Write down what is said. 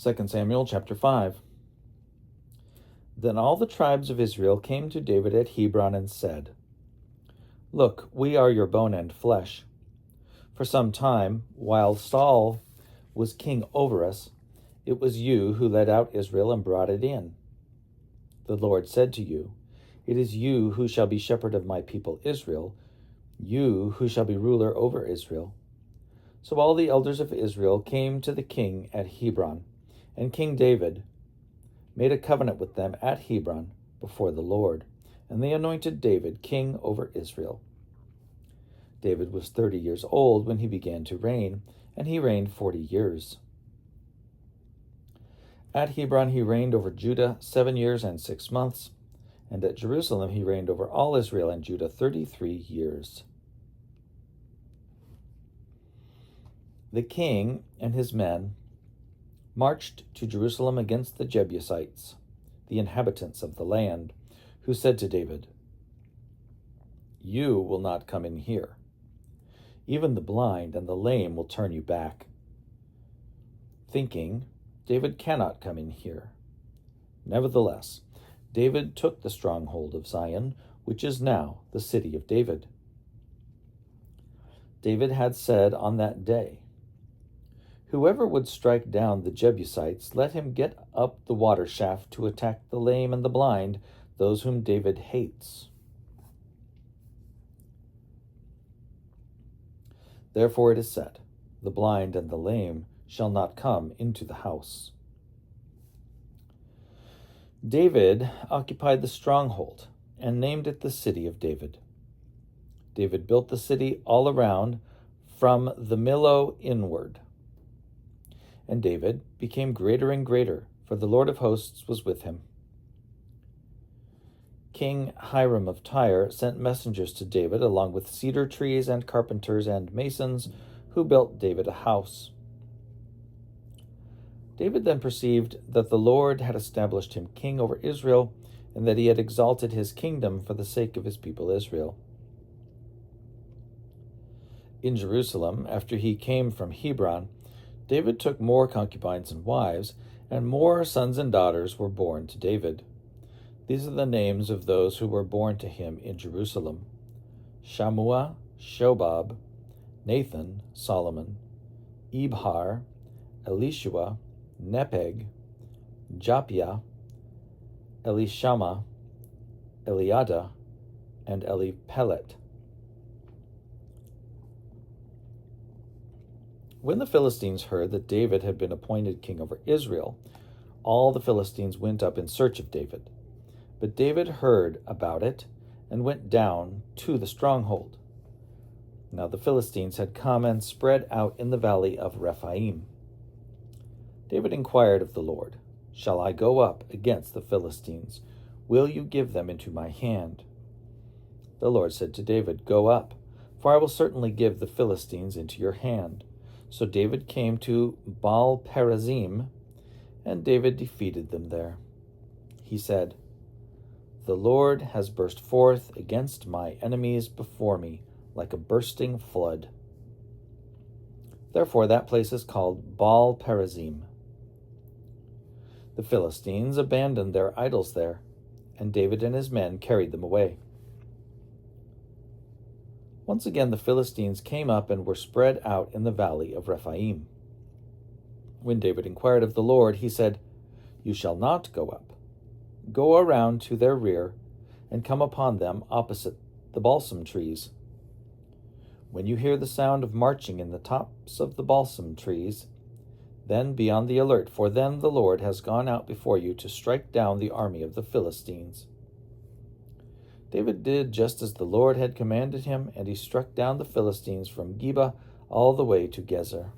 2 Samuel chapter 5. Then all the tribes of Israel came to David at Hebron and said, "Look, we are your bone and flesh. For some time, while Saul was king over us, it was you who led out Israel and brought it in. The Lord said to you, 'It is you who shall be shepherd of my people Israel, you who shall be ruler over Israel.' So all the elders of Israel came to the king at Hebron, and King David made a covenant with them at Hebron before the Lord, and they anointed David king over Israel. David was 30 years old when he began to reign, and he reigned 40 years. At Hebron he reigned over Judah 7 years and 6 months, and at Jerusalem he reigned over all Israel and Judah 33 years. The king and his men marched to Jerusalem against the Jebusites, the inhabitants of the land, who said to David, "You will not come in here. Even the blind and the lame will turn you back," thinking, "David cannot come in here." Nevertheless, David took the stronghold of Zion, which is now the city of David. David had said on that day, "Whoever would strike down the Jebusites, let him get up the water shaft to attack the lame and the blind, those whom David hates." Therefore it is said, "The blind and the lame shall not come into the house." David occupied the stronghold and named it the city of David. David built the city all around from the Millo inward. And David became greater and greater, for the Lord of hosts was with him. King Hiram of Tyre sent messengers to David along with cedar trees and carpenters and masons who built David a house. David then perceived that the Lord had established him king over Israel and that he had exalted his kingdom for the sake of his people Israel. In Jerusalem, after he came from Hebron, David took more concubines and wives, and more sons and daughters were born to David. These are the names of those who were born to him in Jerusalem: Shammua, Shobab, Nathan, Solomon, Ibhar, Elishua, Nepeg, Japhia, Elishama, Eliada, and Eliphelet. When the Philistines heard that David had been appointed king over Israel, all the Philistines went up in search of David. But David heard about it and went down to the stronghold. Now the Philistines had come and spread out in the valley of Rephaim. David inquired of the Lord, "Shall I go up against the Philistines? Will you give them into my hand?" The Lord said to David, "Go up, for I will certainly give the Philistines into your hand." So David came to Baal-perazim, and David defeated them there. He said, "The Lord has burst forth against my enemies before me like a bursting flood." Therefore that place is called Baal-perazim. The Philistines abandoned their idols there, and David and his men carried them away. Once again the Philistines came up and were spread out in the valley of Rephaim. When David inquired of the Lord, he said, "You shall not go up. Go around to their rear and come upon them opposite the balsam trees. When you hear the sound of marching in the tops of the balsam trees, then be on the alert, for then the Lord has gone out before you to strike down the army of the Philistines." David did just as the Lord had commanded him, and he struck down the Philistines from Geba all the way to Gezer.